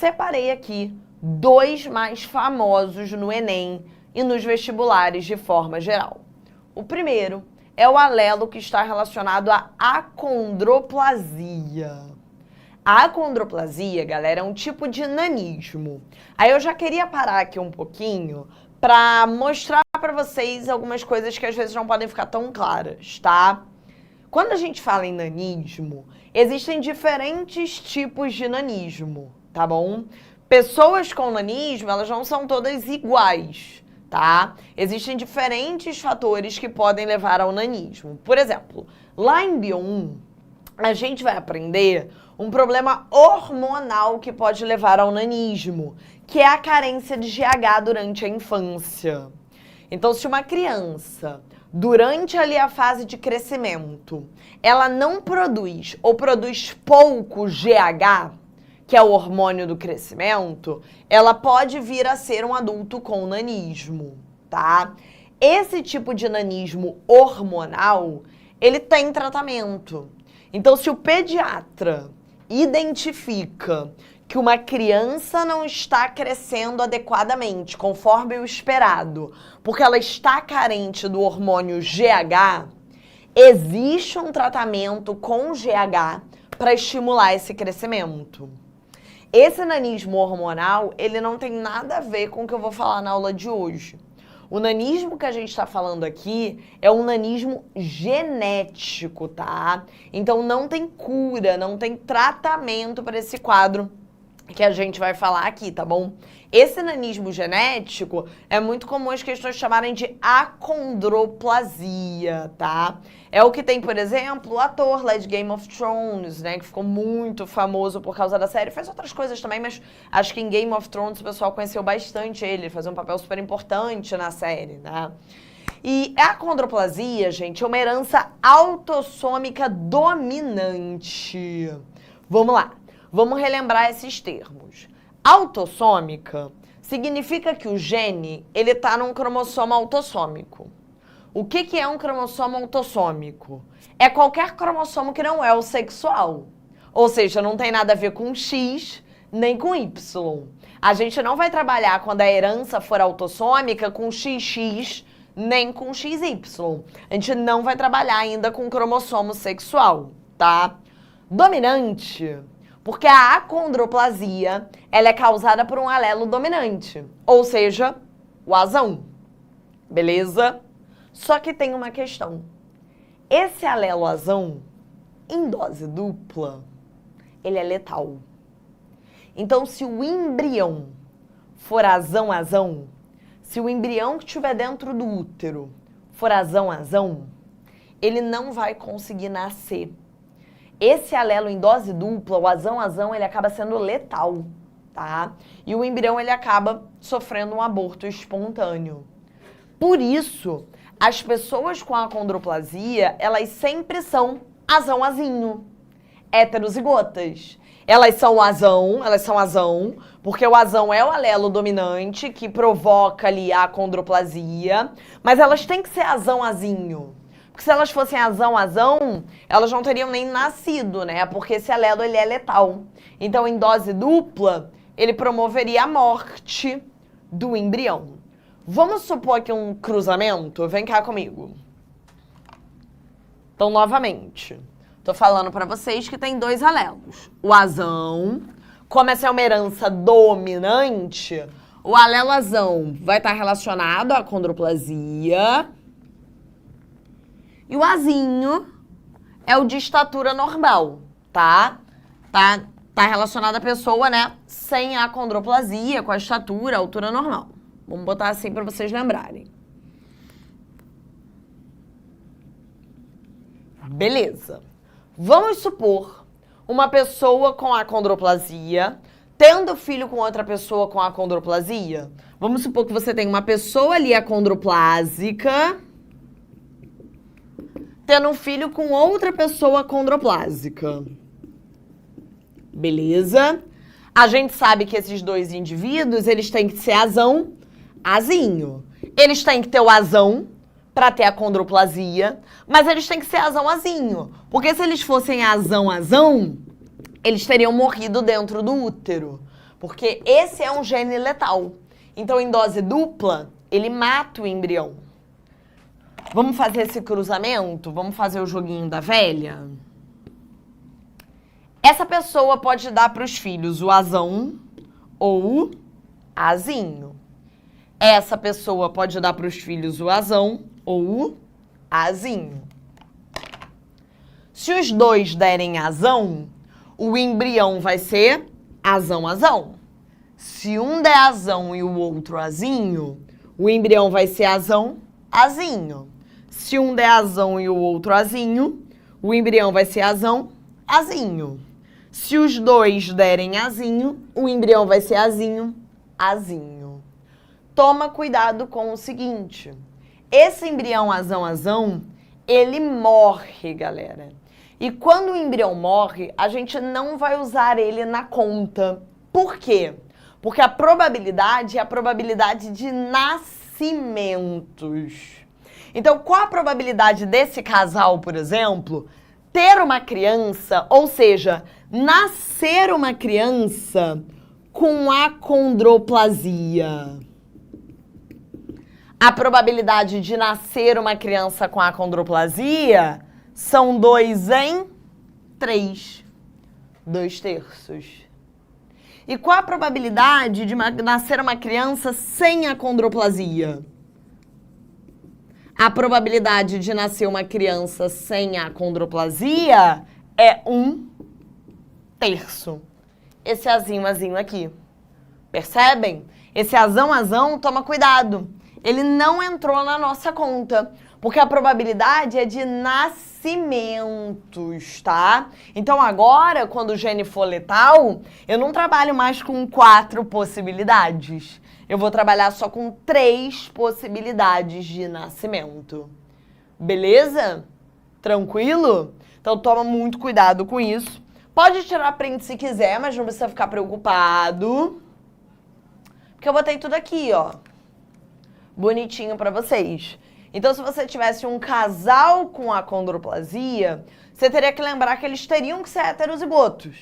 separei aqui 2 mais famosos no Enem e nos vestibulares de forma geral. O primeiro é o alelo que está relacionado à acondroplasia. A acondroplasia, galera, é um tipo de nanismo. Aí eu já queria parar aqui um pouquinho para mostrar para vocês algumas coisas que às vezes não podem ficar tão claras, tá? Quando a gente fala em nanismo, existem diferentes tipos de nanismo, tá bom? Pessoas com nanismo, elas não são todas iguais, tá? Existem diferentes fatores que podem levar ao nanismo. Por exemplo, lá em Bio 1, a gente vai aprender um problema hormonal que pode levar ao nanismo, que é a carência de GH durante a infância. Então, se uma criança, durante ali a fase de crescimento, ela não produz ou produz pouco GH, que é o hormônio do crescimento, ela pode vir a ser um adulto com nanismo, tá? Esse tipo de nanismo hormonal, ele tem tratamento. Então, se o pediatra identifica que uma criança não está crescendo adequadamente, conforme o esperado, porque ela está carente do hormônio GH, existe um tratamento com GH para estimular esse crescimento. Esse nanismo hormonal, ele não tem nada a ver com o que eu vou falar na aula de hoje. O nanismo que a gente está falando aqui é um nanismo genético, tá? Então não tem cura, não tem tratamento para esse quadro que a gente vai falar aqui, tá bom? Esse nanismo genético é muito comum as questões chamarem de acondroplasia, tá? É o que tem, por exemplo, o ator lá de Game of Thrones, né? Que ficou muito famoso por causa da série. Fez outras coisas também, mas acho que em Game of Thrones o pessoal conheceu bastante ele. Ele fazia um papel super importante na série, né? E a acondroplasia, gente, é uma herança autossômica dominante. Vamos lá. Vamos relembrar esses termos. Autossômica significa que o gene, ele tá num cromossomo autossômico. O que é um cromossomo autossômico? É qualquer cromossomo que não é o sexual. Ou seja, não tem nada a ver com X nem com Y. A gente não vai trabalhar quando a herança for autossômica com XX nem com XY. A gente não vai trabalhar ainda com cromossomo sexual, tá? Dominante. Porque a acondroplasia, ela é causada por um alelo dominante, ou seja, o azão, beleza? Só que tem uma questão. Esse alelo azão, em dose dupla, ele é letal. Então, se o embrião for azão-azão, se o embrião que estiver dentro do útero for azão-azão, ele não vai conseguir nascer. Esse alelo em dose dupla, o azão-azão, ele acaba sendo letal, tá? E o embrião, ele acaba sofrendo um aborto espontâneo. Por isso, as pessoas com acondroplasia, elas sempre são azão-azinho, heterozigotas. Elas são azão, porque o azão é o alelo dominante que provoca ali a acondroplasia, mas elas têm que ser azão-azinho. Porque se elas fossem azão, elas não teriam nem nascido, né? Porque esse alelo, ele é letal. Então, em dose dupla, ele promoveria a morte do embrião. Vamos supor aqui um cruzamento? Vem cá comigo. Então, novamente, tô falando pra vocês que tem 2 alelos. O azão, como essa é uma herança dominante, o alelo azão vai estar relacionado à acondroplasia. E o azinho é o de estatura normal, tá? Tá relacionado à pessoa, né, sem acondroplasia, com a estatura, a altura normal. Vamos botar assim para vocês lembrarem. Beleza. Vamos supor uma pessoa com acondroplasia tendo filho com outra pessoa com acondroplasia. Vamos supor que você tem uma pessoa ali acondroplásica tendo um filho com outra pessoa acondroplásica. Beleza? A gente sabe que esses 2 indivíduos, eles têm que ser azão-azinho. Eles têm que ter o azão para ter a acondroplasia, mas eles têm que ser azão-azinho. Porque se eles fossem azão-azão, eles teriam morrido dentro do útero. Porque esse é um gene letal. Então, em dose dupla, ele mata o embrião. Vamos fazer esse cruzamento? Vamos fazer o joguinho da velha? Essa pessoa pode dar para os filhos o azão ou o azinho. Essa pessoa pode dar para os filhos o azão ou o azinho. Se os dois derem azão, o embrião vai ser azão-azão. Se um der azão e o outro azinho, o embrião vai ser azão-azinho. Se um der azão e o outro azinho, o embrião vai ser azão-azinho. Se os dois derem azinho, o embrião vai ser azinho-azinho. Toma cuidado com o seguinte, esse embrião azão-azão, ele morre, galera. E quando o embrião morre, a gente não vai usar ele na conta. Por quê? Porque a probabilidade é a probabilidade de nascimentos. Então, qual a probabilidade desse casal, por exemplo, ter uma criança, ou seja, nascer uma criança com acondroplasia? A probabilidade de nascer uma criança com acondroplasia são 2 em 3. 2/3. E qual a probabilidade de nascer uma criança sem acondroplasia? A probabilidade de nascer uma criança sem acondroplasia é 1/3. Esse azinho aqui. Percebem? Esse azão, toma cuidado. Ele não entrou na nossa conta, porque a probabilidade é de nascimentos, tá? Então agora, quando o gene for letal, eu não trabalho mais com 4 possibilidades. Eu vou trabalhar só com 3 possibilidades de nascimento. Beleza? Tranquilo? Então toma muito cuidado com isso. Pode tirar print se quiser, mas não precisa ficar preocupado. Porque eu botei tudo aqui, ó. Bonitinho pra vocês. Então, se você tivesse um casal com acondroplasia, você teria que lembrar que eles teriam que ser heterozigotos.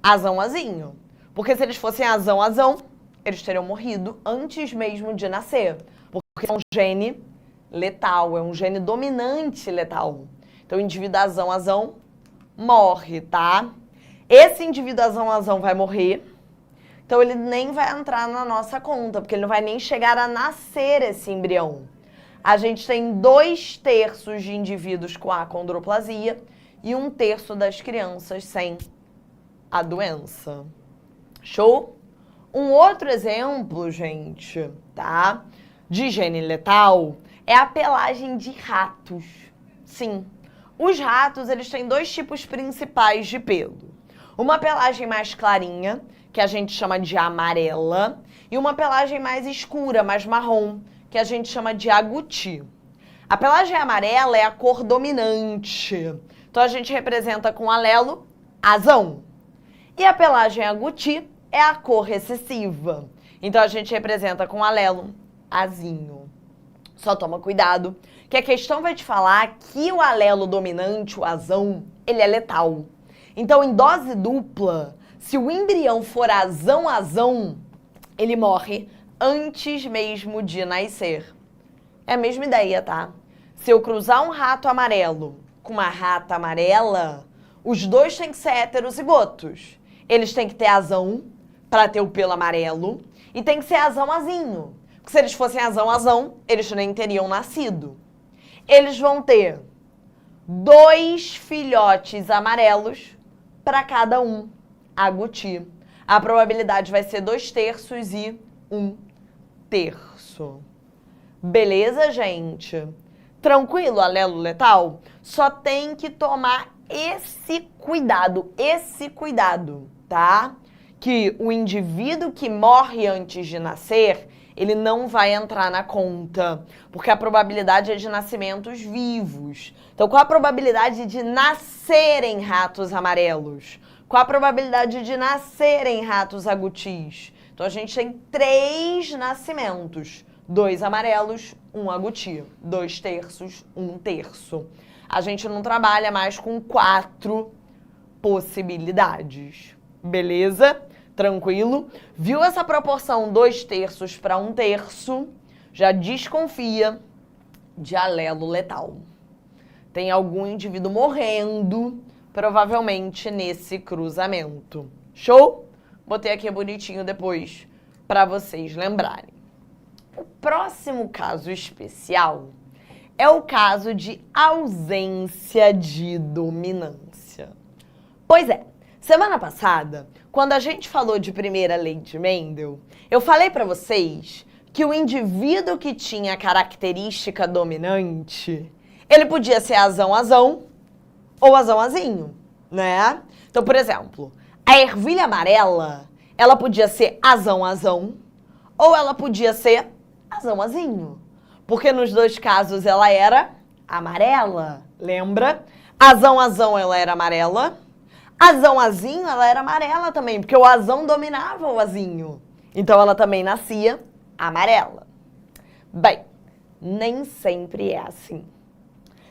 Azão-azinho. Porque se eles fossem azão-azão, eles teriam morrido antes mesmo de nascer. Porque é um gene letal, é um gene dominante letal. Então, o indivíduo azão-azão morre, tá? Esse indivíduo azão-azão vai morrer. Então, ele nem vai entrar na nossa conta, porque ele não vai nem chegar a nascer esse embrião. A gente tem 2/3 de indivíduos com acondroplasia e 1/3 das crianças sem a doença. Show? Um outro exemplo, gente, tá? De gene letal é a pelagem de ratos. Sim, os ratos, eles têm 2 tipos principais de pelo. Uma pelagem mais clarinha, que a gente chama de amarela, e uma pelagem mais escura, mais marrom, que a gente chama de agouti. A pelagem amarela é a cor dominante. Então, a gente representa com alelo azão. E a pelagem agouti é a cor recessiva. Então, a gente representa com alelo azinho. Só toma cuidado, que a questão vai te falar que o alelo dominante, o azão, ele é letal. Então, em dose dupla, se o embrião for azão-azão, ele morre antes mesmo de nascer. É a mesma ideia, tá? Se eu cruzar um rato amarelo com uma rata amarela, os dois têm que ser heterozigotos. Eles têm que ter azão para ter o pelo amarelo e tem que ser azão-azinho. Porque se eles fossem azão-azão, eles nem teriam nascido. Eles vão ter 2 filhotes amarelos para cada um agouti. A probabilidade vai ser 2/3 e 1/3. Beleza, gente? Tranquilo, alelo letal? Só tem que tomar esse cuidado, tá? Que o indivíduo que morre antes de nascer, ele não vai entrar na conta, porque a probabilidade é de nascimentos vivos. Então, qual a probabilidade de nascerem ratos amarelos? Qual a probabilidade de nascerem ratos agoutis? Então, a gente tem 3 nascimentos. 2 amarelos, 1 agouti. 2/3, 1/3. A gente não trabalha mais com 4 possibilidades. Beleza? Tranquilo? Viu essa proporção 2/3 para 1/3? Já desconfia de alelo letal. Tem algum indivíduo morrendo, provavelmente nesse cruzamento. Show? Botei aqui bonitinho depois para vocês lembrarem. O próximo caso especial é o caso de ausência de dominância. Pois é, semana passada, quando a gente falou de primeira lei de Mendel, eu falei para vocês que o indivíduo que tinha a característica dominante, ele podia ser azão-azão ou azão-azinho, né? Então, por exemplo, a ervilha amarela, ela podia ser azão-azão ou ela podia ser azão-azinho. Porque nos dois casos ela era amarela, lembra? Azão-azão ela era amarela. Azão-azinho ela era amarela também, porque o azão dominava o azinho. Então ela também nascia amarela. Bem, nem sempre é assim.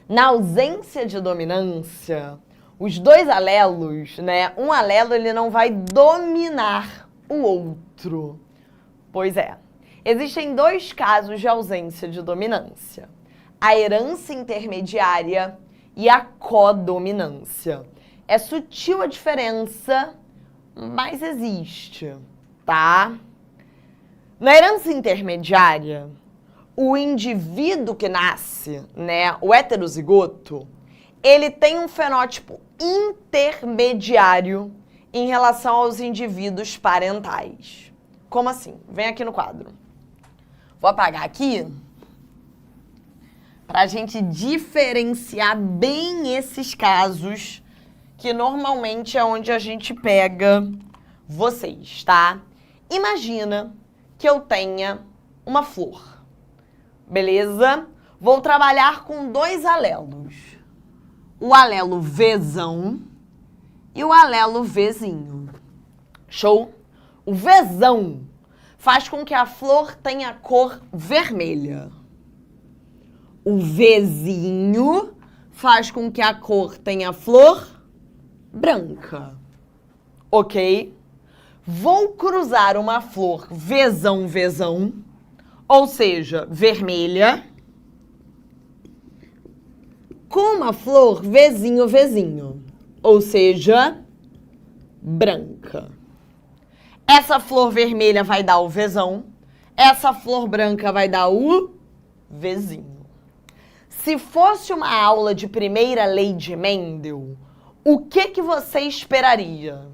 Na ausência de dominância, os dois alelos, né? Um alelo ele não vai dominar o outro. Pois é. Existem dois casos de ausência de dominância: a herança intermediária e a codominância. É sutil a diferença, mas existe, tá? Na herança intermediária, o indivíduo que nasce, né, o heterozigoto, ele tem um fenótipo intermediário em relação aos indivíduos parentais. Como assim? Vem aqui no quadro. Vou apagar aqui para a gente diferenciar bem esses casos, que normalmente é onde a gente pega vocês, tá? Imagina que eu tenha uma flor, beleza? Vou trabalhar com dois alelos. O alelo Vzão e o alelo Vzinho. Show? O Vzão faz com que a flor tenha cor vermelha. O Vzinho faz com que a cor tenha flor branca. Ok? Vou cruzar uma flor Vzão, ou seja, vermelha, com uma flor Vzinho, ou seja, branca. Essa flor vermelha vai dar o Vzão, essa flor branca vai dar o Vzinho. Se fosse uma aula de primeira lei de Mendel, o que você esperaria?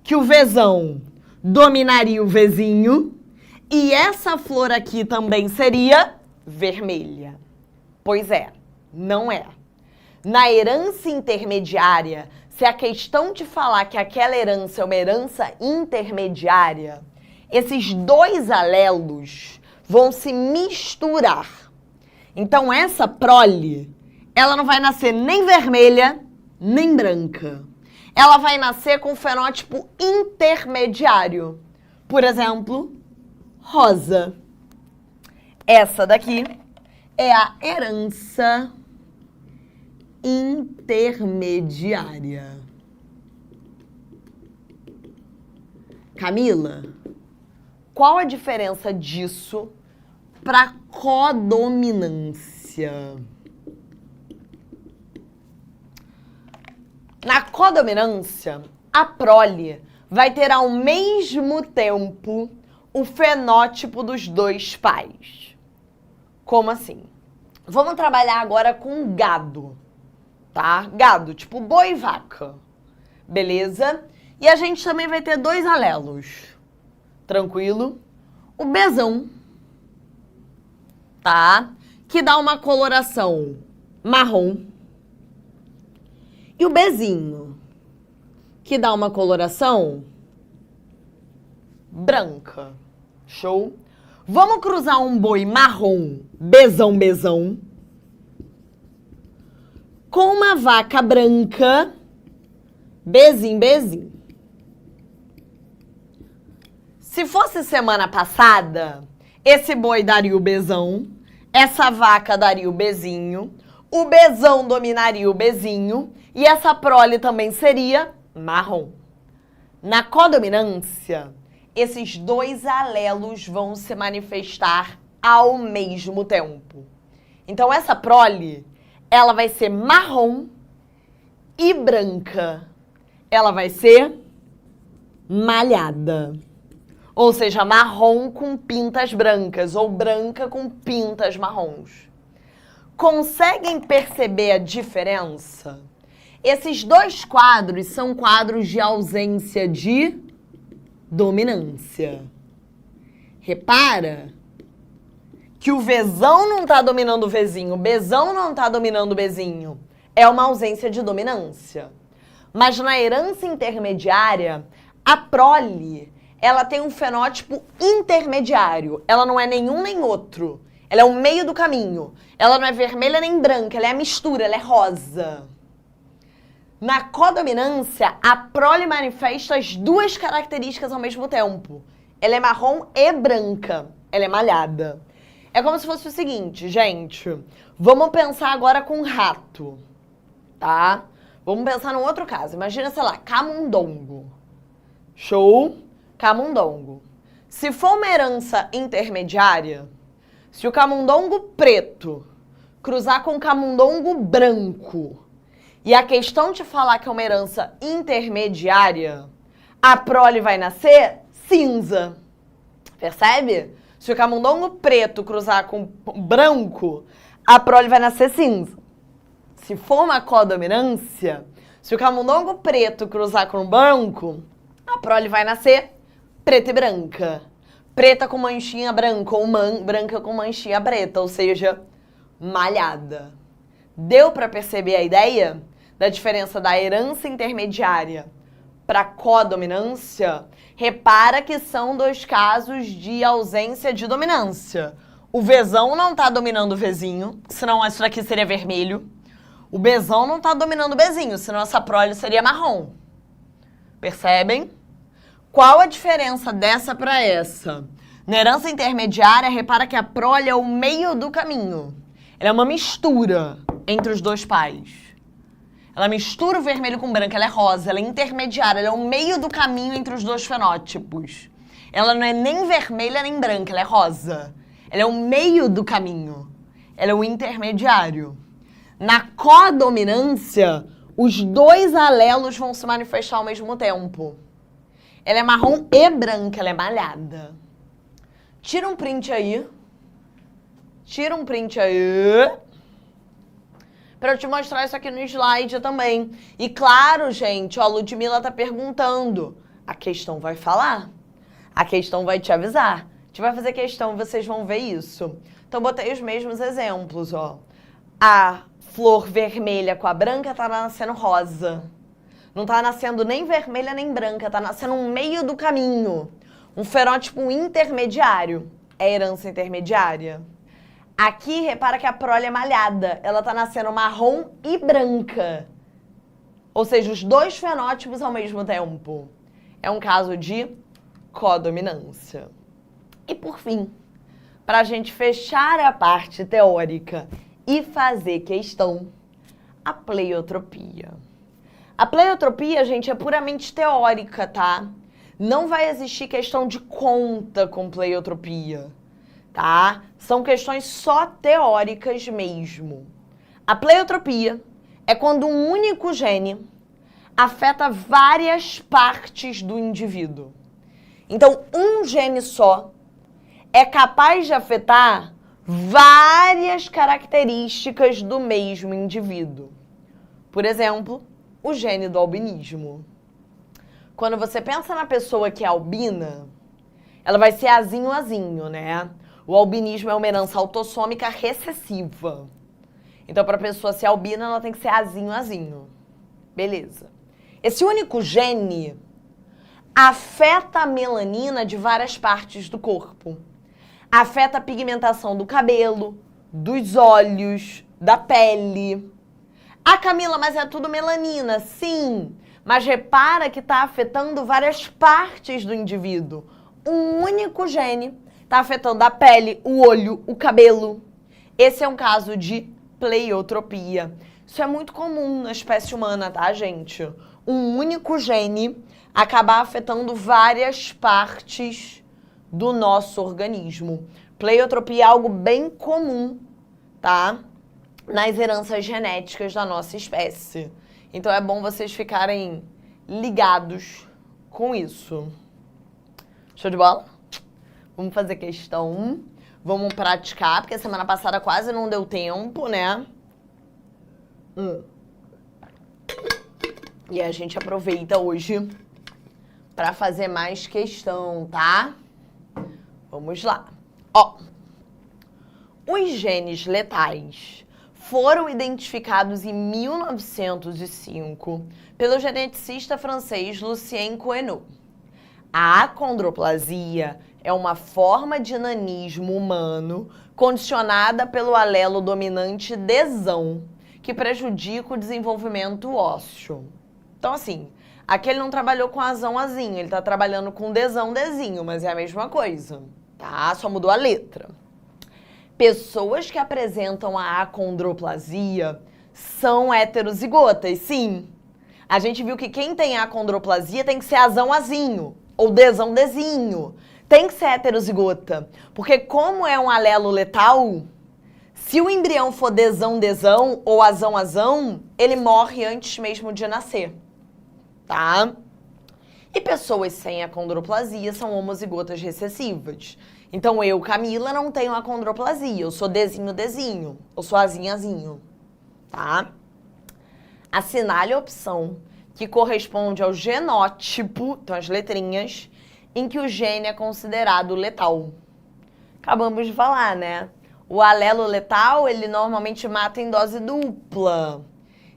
Que o Vzão dominaria o Vzinho e essa flor aqui também seria vermelha. Pois é, não é. Na herança intermediária, se a questão de falar que aquela herança é uma herança intermediária, esses dois alelos vão se misturar. Então essa prole, ela não vai nascer nem vermelha, nem branca. Ela vai nascer com fenótipo intermediário. Por exemplo, rosa. Essa daqui é a herança intermediária. Camila, qual a diferença disso para codominância? Na codominância, a prole vai ter ao mesmo tempo o fenótipo dos dois pais. Como assim? Vamos trabalhar agora com gado, tá? Gado, tipo boi e vaca, beleza? E a gente também vai ter dois alelos, tranquilo? O Bzão, tá? Que dá uma coloração marrom. E o Bzinho, que dá uma coloração branca. Show? Vamos cruzar um boi marrom, Bzão, com uma vaca branca, Bzinho. Se fosse semana passada, esse boi daria o Bzão, essa vaca daria o Bzinho, o Bzão dominaria o Bzinho e essa prole também seria marrom. Na codominância, esses dois alelos vão se manifestar ao mesmo tempo. Então, essa prole, ela vai ser marrom e branca. Ela vai ser malhada. Ou seja, marrom com pintas brancas ou branca com pintas marrons. Conseguem perceber a diferença? Esses dois quadros são quadros de ausência de dominância. Repara que o Vzão não está dominando o Vzinho, o Bzão não está dominando o Bzinho. É uma ausência de dominância. Mas na herança intermediária, a prole, ela tem um fenótipo intermediário. Ela não é nenhum nem outro. Ela é o meio do caminho. Ela não é vermelha nem branca, ela é a mistura, ela é rosa. Na codominância, a prole manifesta as duas características ao mesmo tempo. Ela é marrom e branca. Ela é malhada. É como se fosse o seguinte, gente. Vamos pensar agora com rato, tá? Vamos pensar num outro caso. Imagina, sei lá, camundongo. Show? Camundongo. Se for uma herança intermediária, se o camundongo preto cruzar com o camundongo branco e a questão te falar que é uma herança intermediária, a prole vai nascer cinza. Percebe? Se o camundongo preto cruzar com branco, a prole vai nascer cinza. Se for uma codominância, se o camundongo preto cruzar com branco, a prole vai nascer preta e branca. Preta com manchinha branca ou branca com manchinha preta, ou seja, malhada. Deu para perceber a ideia da diferença da herança intermediária para codominância? Repara que são dois casos de ausência de dominância. O Vzão não está dominando o Vzinho, senão isso daqui seria vermelho. O Bzão não está dominando o Bzinho, senão essa prole seria marrom. Percebem? Qual a diferença dessa para essa? Na herança intermediária, repara que a prole é o meio do caminho. Ela é uma mistura entre os dois pais. Ela mistura o vermelho com o branco, ela é rosa, ela é intermediária, ela é o meio do caminho entre os dois fenótipos. Ela não é nem vermelha nem branca, ela é rosa. Ela é o meio do caminho. Ela é o intermediário. Na codominância, os dois alelos vão se manifestar ao mesmo tempo. Ela é marrom e branca, ela é malhada. Tira um print aí. Tira um print aí. Pra eu te mostrar isso aqui no slide também. E claro, gente, ó, a Ludmilla tá perguntando. A questão vai falar. A questão vai te avisar. A gente vai fazer questão e vocês vão ver isso. Então, botei os mesmos exemplos, ó. A flor vermelha com a branca tá nascendo rosa. Não tá nascendo nem vermelha nem branca, tá nascendo um meio do caminho. Um fenótipo intermediário. É herança intermediária. Aqui, repara que a prole é malhada. Ela tá nascendo marrom e branca. Ou seja, os dois fenótipos ao mesmo tempo. É um caso de codominância. E por fim, para a gente fechar a parte teórica e fazer questão, a pleiotropia. A pleiotropia, gente, é puramente teórica, tá? Não vai existir questão de conta com pleiotropia, tá? São questões só teóricas mesmo. A pleiotropia é quando um único gene afeta várias partes do indivíduo. Então, um gene só é capaz de afetar várias características do mesmo indivíduo. Por exemplo, o gene do albinismo. Quando você pensa na pessoa que é albina, ela vai ser azinho, né? O albinismo é uma herança autossômica recessiva. Então, para a pessoa ser albina, ela tem que ser azinho. Beleza. Esse único gene afeta a melanina de várias partes do corpo. Afeta a pigmentação do cabelo, dos olhos, da pele. Ah, Camila, mas é tudo melanina. Sim, mas repara que está afetando várias partes do indivíduo. Um único gene está afetando a pele, o olho, o cabelo. Esse é um caso de pleiotropia. Isso é muito comum na espécie humana, tá, gente? Um único gene acabar afetando várias partes do nosso organismo. Pleiotropia é algo bem comum, tá? Nas heranças genéticas da nossa espécie. Então é bom vocês ficarem ligados com isso. Show de bola? Vamos fazer questão 1. Vamos praticar, porque semana passada quase não deu tempo, né? E a gente aproveita hoje para fazer mais questão, tá? Vamos lá. Ó, os genes letais foram identificados em 1905 pelo geneticista francês Lucien Coeneau. A acondroplasia é uma forma de nanismo humano condicionada pelo alelo dominante desão, que prejudica o desenvolvimento ósseo. Então, assim, aqui ele não trabalhou com azão-azinho, ele tá trabalhando com desão-dezinho, mas é a mesma coisa, tá? Só mudou a letra. Pessoas que apresentam a acondroplasia são heterozigotas, sim. A gente viu que quem tem acondroplasia tem que ser azão-azinho, ou desão-dezinho. Tem que ser heterozigota, porque como é um alelo letal, se o embrião for desão-desão ou azão-azão, ele morre antes mesmo de nascer, tá? E pessoas sem acondroplasia são homozigotas recessivas. Então eu, Camila, não tenho acondroplasia, eu sou dezinho-dezinho, eu sou azinho-azinho, tá? Assinale a opção que corresponde ao genótipo, então as letrinhas, em que o gene é considerado letal. Acabamos de falar, né? O alelo letal, ele normalmente mata em dose dupla.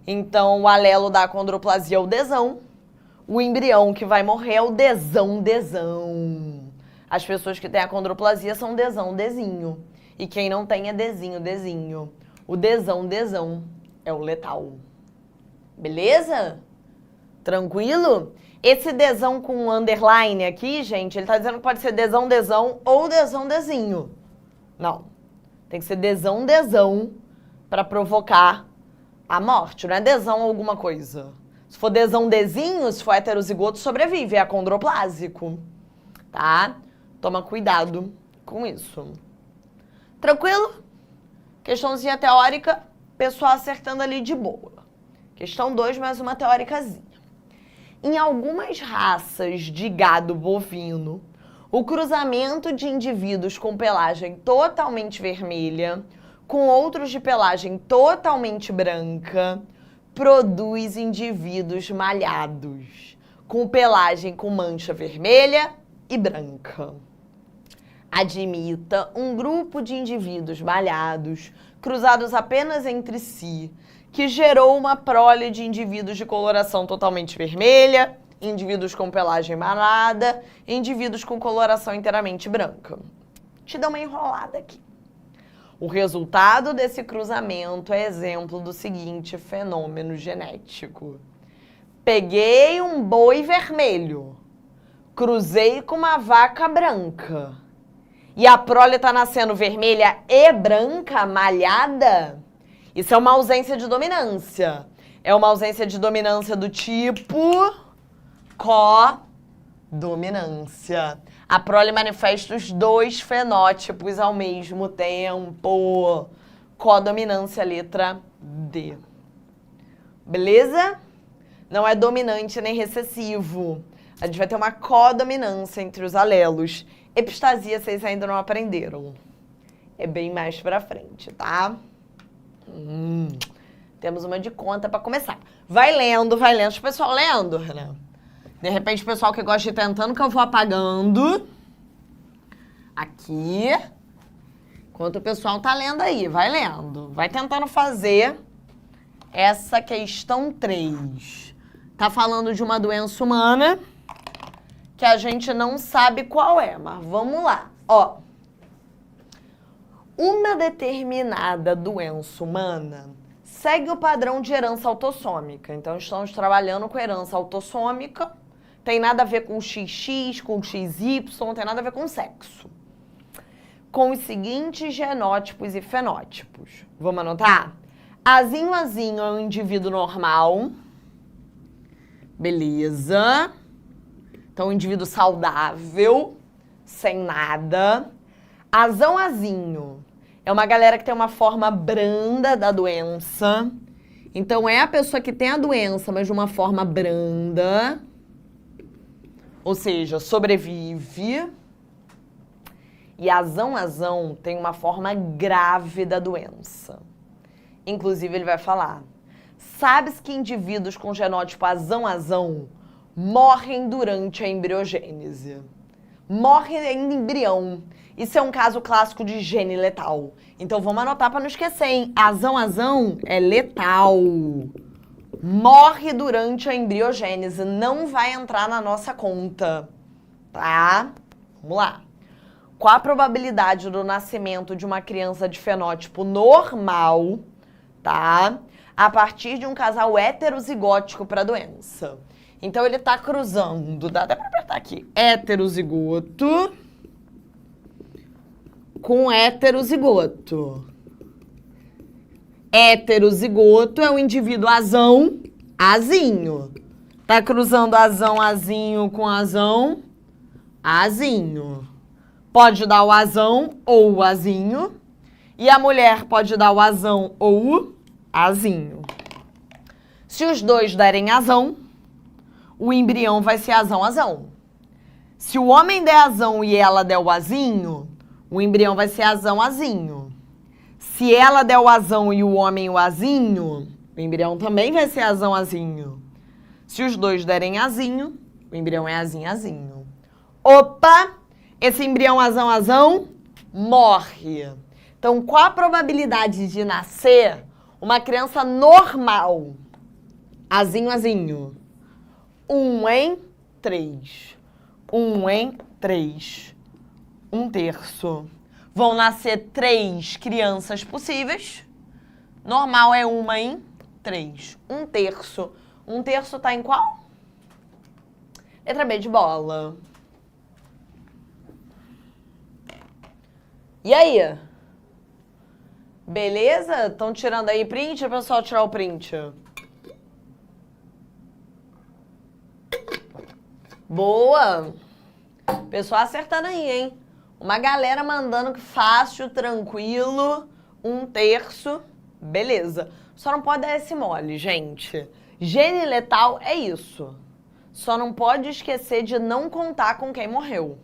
Então, o alelo da acondroplasia é o desão. O embrião que vai morrer é o desão-desão. As pessoas que têm acondroplasia são desão-dezinho. E quem não tem é dezinho-dezinho. O desão-desão é o letal. Beleza? Tranquilo? Esse desão com um underline aqui, gente, ele tá dizendo que pode ser desão-desão ou desão-dezinho. Não. Tem que ser desão-desão para provocar a morte. Não é desão alguma coisa. Se for desão-dezinho, se for heterozigoto, sobrevive. É acondroplásico. Tá? Toma cuidado com isso. Tranquilo? Questãozinha teórica, pessoal acertando ali de boa. Questão 2, mais uma teóricazinha. Em algumas raças de gado bovino, o cruzamento de indivíduos com pelagem totalmente vermelha com outros de pelagem totalmente branca produz indivíduos malhados, com pelagem com mancha vermelha e branca. Admita um grupo de indivíduos malhados, cruzados apenas entre si, que gerou uma prole de indivíduos de coloração totalmente vermelha, indivíduos com pelagem malhada, indivíduos com coloração inteiramente branca. Te dou uma enrolada aqui. O resultado desse cruzamento é exemplo do seguinte fenômeno genético. Peguei um boi vermelho, cruzei com uma vaca branca, e a prole está nascendo vermelha e branca, malhada. Isso é uma ausência de dominância. É uma ausência de dominância do tipo codominância. A prole manifesta os dois fenótipos ao mesmo tempo. Codominância, letra D. Beleza? Não é dominante nem recessivo. A gente vai ter uma codominância entre os alelos. Epistasia vocês ainda não aprenderam. É bem mais pra frente, tá? Temos uma de conta pra começar. Vai lendo, vai lendo. Deixa o pessoal lendo, Renan. De repente, o pessoal que gosta de ir tentando, que eu vou apagando. Aqui. Enquanto o pessoal tá lendo aí, vai lendo. Vai tentando fazer essa questão 3. Tá falando de uma doença humana que a gente não sabe qual é, mas vamos lá. Ó. Uma determinada doença humana segue o padrão de herança autossômica. Então, estamos trabalhando com herança autossômica. Tem nada a ver com XX, com XY, não tem nada a ver com sexo. Com os seguintes genótipos e fenótipos. Vamos anotar? Azinho é um indivíduo normal. Beleza. Então, um indivíduo saudável, sem nada. Azão, azinho. É uma galera que tem uma forma branda da doença. Então, é a pessoa que tem a doença, mas de uma forma branda. Ou seja, sobrevive. E azão, azão tem uma forma grave da doença. Inclusive, ele vai falar: sabe-se que indivíduos com genótipo azão, azão morrem durante a embriogênese. Morre ainda embrião. Isso é um caso clássico de gene letal. Então vamos anotar para não esquecer, hein? Azão, azão é letal. Morre durante a embriogênese. Não vai entrar na nossa conta. Tá? Vamos lá. Qual a probabilidade do nascimento de uma criança de fenótipo normal, tá? A partir de um casal heterozigótico para a doença. Então, ele tá cruzando, dá até para apertar aqui, heterozigoto com heterozigoto. Heterozigoto é o indivíduo azão, azinho. Tá cruzando azão, azinho com azão, azinho. Pode dar o azão ou o azinho. E a mulher pode dar o azão ou o azinho. Se os dois derem azão, o embrião vai ser azão, azão. Se o homem der azão e ela der o azinho, o embrião vai ser azão, azinho. Se ela der o azão e o homem o azinho, o embrião também vai ser azão, azinho. Se os dois derem azinho, o embrião é azinho, azinho. Opa! Esse embrião azão, azão morre. Então, qual a probabilidade de nascer uma criança normal? Azinho, azinho. 1 em 3. 1 em 3. 1/3. Vão nascer 3 crianças possíveis. Normal é 1 em 3. 1/3. 1/3 tá em qual? Letra B de bola. E aí? Beleza? Estão tirando aí print? O pessoal tirar o print. Boa! Pessoal acertando aí, hein? Uma galera mandando que fácil, tranquilo, 1/3. Beleza. Só não pode dar esse mole, gente. Gene letal é isso. Só não pode esquecer de não contar com quem morreu.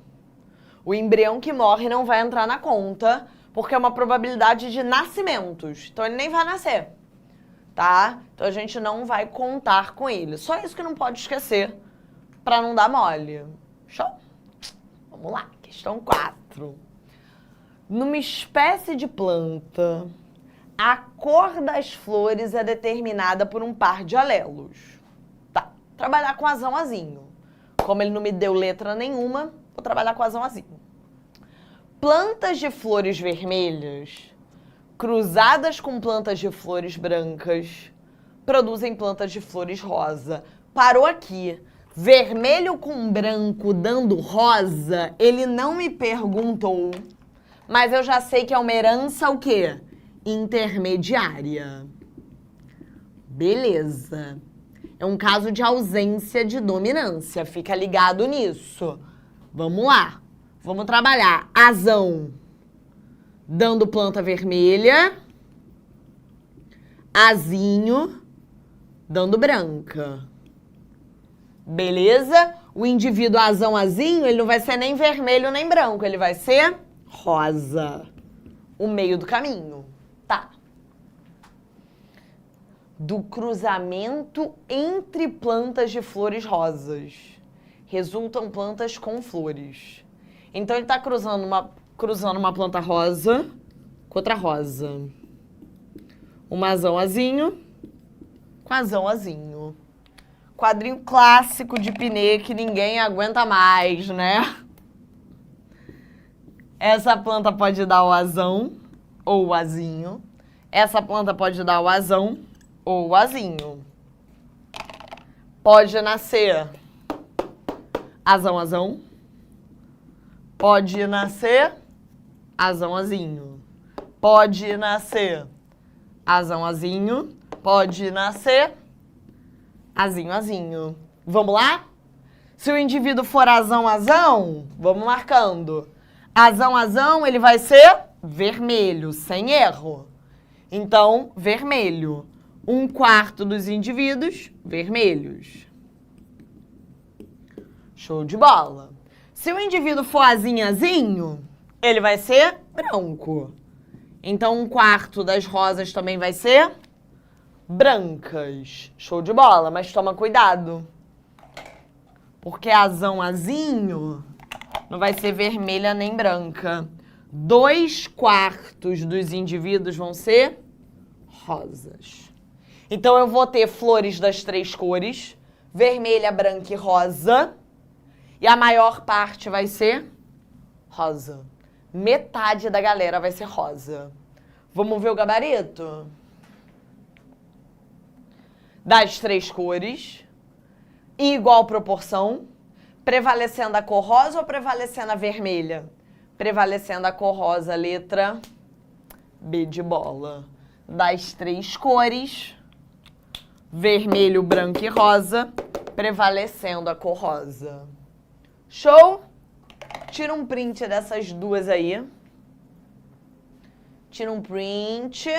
O embrião que morre não vai entrar na conta, porque é uma probabilidade de nascimentos. Então, ele nem vai nascer, tá? Então, a gente não vai contar com ele. Só isso que não pode esquecer, para não dar mole. Show? Vamos lá, questão 4. Numa espécie de planta, a cor das flores é determinada por um par de alelos. Tá, trabalhar com azão, azinho. Como ele não me deu letra nenhuma, vou trabalhar com azão, azinho. Plantas de flores vermelhas, cruzadas com plantas de flores brancas, produzem plantas de flores rosa. Parou aqui. Vermelho com branco dando rosa, ele não me perguntou, mas eu já sei que é uma herança o quê? Intermediária. Beleza. É um caso de ausência de dominância, fica ligado nisso. Vamos lá. Vamos trabalhar. Azão dando planta vermelha, azinho dando branca. Beleza? O indivíduo azão, azinho, ele não vai ser nem vermelho nem branco, ele vai ser rosa. O meio do caminho. Tá. Do cruzamento entre plantas de flores rosas, resultam plantas com flores. Então, ele está cruzando uma planta rosa com outra rosa. Um azão, azinho com azão, azinho. Quadrinho clássico de Pinê que ninguém aguenta mais, né? Essa planta pode dar o azão ou o azinho. Essa planta pode dar o azão ou o azinho. Pode nascer azão, azão. Pode nascer azão, azinho. Pode nascer azão, azinho. Pode nascer azinho, azinho. Vamos lá? Se o indivíduo for azão, vamos marcando. Azão, ele vai ser vermelho, sem erro. Então, vermelho. 1/4 dos indivíduos, vermelhos. Show de bola. Se o indivíduo for azinho, ele vai ser branco. Então, 1/4 das rosas também vai ser brancas. Show de bola, mas toma cuidado. Porque azinho não vai ser vermelha nem branca. 2/4 dos indivíduos vão ser rosas. Então, eu vou ter flores das 3 cores, vermelha, branca e rosa. E a maior parte vai ser rosa. Metade da galera vai ser rosa. Vamos ver o gabarito? Das 3 cores, em igual proporção, prevalecendo a cor rosa ou prevalecendo a vermelha? Prevalecendo a cor rosa, letra B de bola. Das 3 cores, vermelho, branco e rosa, prevalecendo a cor rosa. Show? Tira um print dessas duas aí. Tira um print.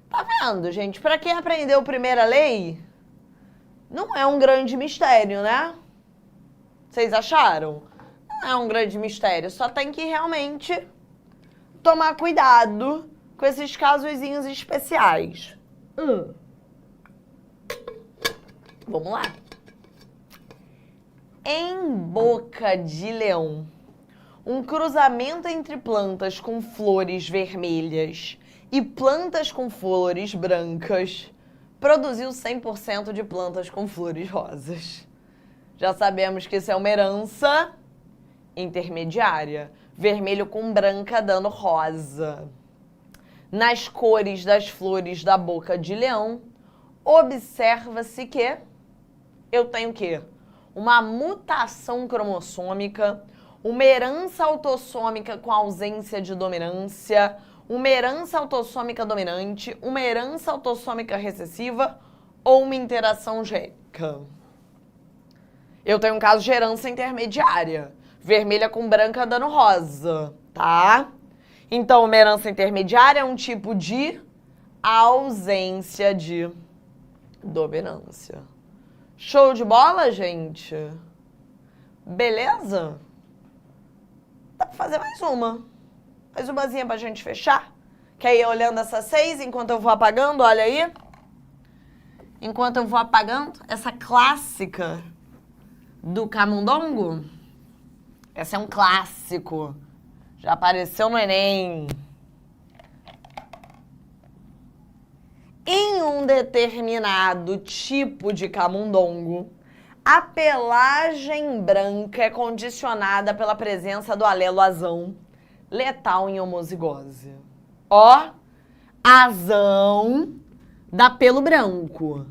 Tá vendo, gente? Pra quem aprendeu primeira lei, não é um grande mistério, né? Vocês acharam? Não é um grande mistério. Só tem que realmente tomar cuidado com esses casozinhos especiais. Vamos lá. Em boca de leão, um cruzamento entre plantas com flores vermelhas e plantas com flores brancas produziu 100% de plantas com flores rosas. Já sabemos que isso é uma herança intermediária. Vermelho com branca dando rosa. Nas cores das flores da boca de leão, observa-se que eu tenho o quê? Uma mutação cromossômica, uma herança autossômica com ausência de dominância, uma herança autossômica dominante, uma herança autossômica recessiva ou uma interação gênica. Eu tenho um caso de herança intermediária, vermelha com branca dando rosa, tá? Então, uma herança intermediária é um tipo de ausência de dominância. Show de bola, gente? Beleza? Dá pra fazer mais uma. Mais umazinha pra gente fechar? Quer ir olhando essas 6 enquanto eu vou apagando? Olha aí. Enquanto eu vou apagando, essa clássica do camundongo. Essa é um clássico. Já apareceu no Enem. Em um determinado tipo de camundongo, a pelagem branca é condicionada pela presença do alelo azão, letal em homozigose. Ó, azão dá pelo branco.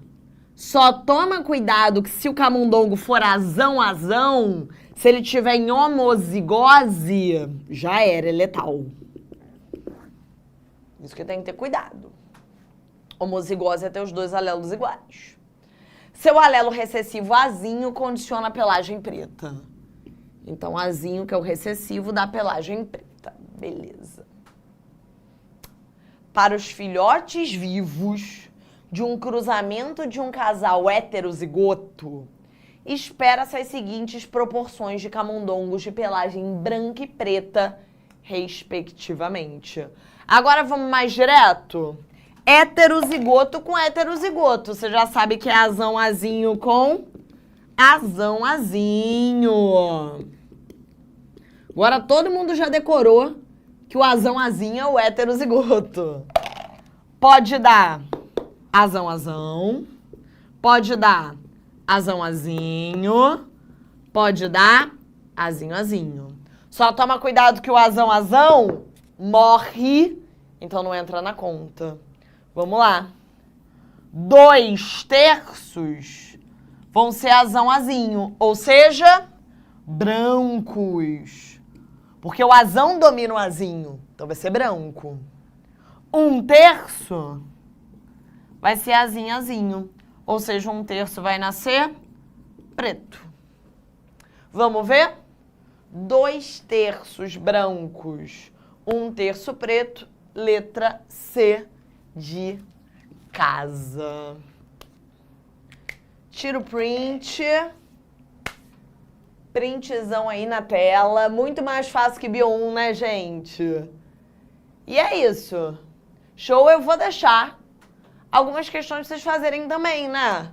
Só toma cuidado que se o camundongo for azão, se ele tiver em homozigose, já era, é letal. Isso que tem que ter cuidado. Homozigose é ter os 2 alelos iguais. Seu alelo recessivo azinho condiciona a pelagem preta. Então, azinho, que é o recessivo, dá pelagem preta. Beleza. Para os filhotes vivos de um cruzamento de um casal heterozigoto, espera-se as seguintes proporções de camundongos de pelagem branca e preta, respectivamente. Agora, vamos mais direto? Heterozigoto com heterozigoto. Você já sabe que é azão azinho com azão azinho. Agora todo mundo já decorou que o azão azinho é o heterozigoto. Pode dar azão, pode dar azão azinho, pode dar azinho. Só toma cuidado que o azão morre, então não entra na conta. Vamos lá. 2/3 vão ser azinho, ou seja, brancos. Porque o azão domina o azinho, então vai ser branco. 1/3 vai ser azinho, ou seja, 1/3 vai nascer preto. Vamos ver? 2/3 brancos, 1/3 preto, letra C de casa. Tira o print. Printzão aí na tela. Muito mais fácil que Bio 1, né, gente? E é isso. Show, eu vou deixar algumas questões pra vocês fazerem também, né?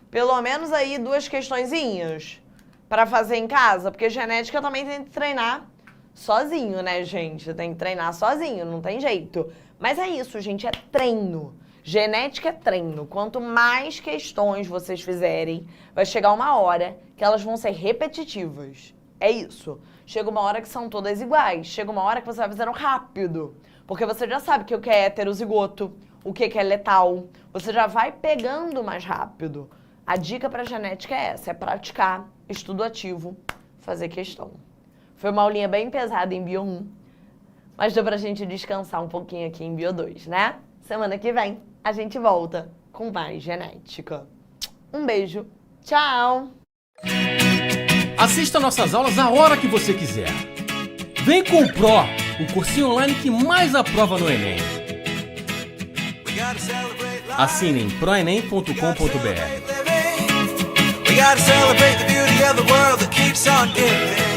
Pelo menos aí 2 questõezinhas pra fazer em casa, porque genética também tem que treinar sozinho, né, gente? Tem que treinar sozinho, não tem jeito. Mas é isso, gente, é treino. Genética é treino. Quanto mais questões vocês fizerem, vai chegar uma hora que elas vão ser repetitivas. É isso. Chega uma hora que são todas iguais. Chega uma hora que você vai fazendo rápido. Porque você já sabe que o que é heterozigoto, o que é letal. Você já vai pegando mais rápido. A dica para genética é essa, é praticar, estudo ativo, fazer questão. Foi uma aulinha bem pesada em Bio 1, mas deu pra gente descansar um pouquinho aqui em Bio 2, né? Semana que vem a gente volta com mais genética. Um beijo, tchau! Assista nossas aulas a hora que você quiser. Vem com o Pro, o cursinho online que mais aprova no Enem. Assine em proenem.com.br. We gotta celebrate the beauty of the world that keeps on giving.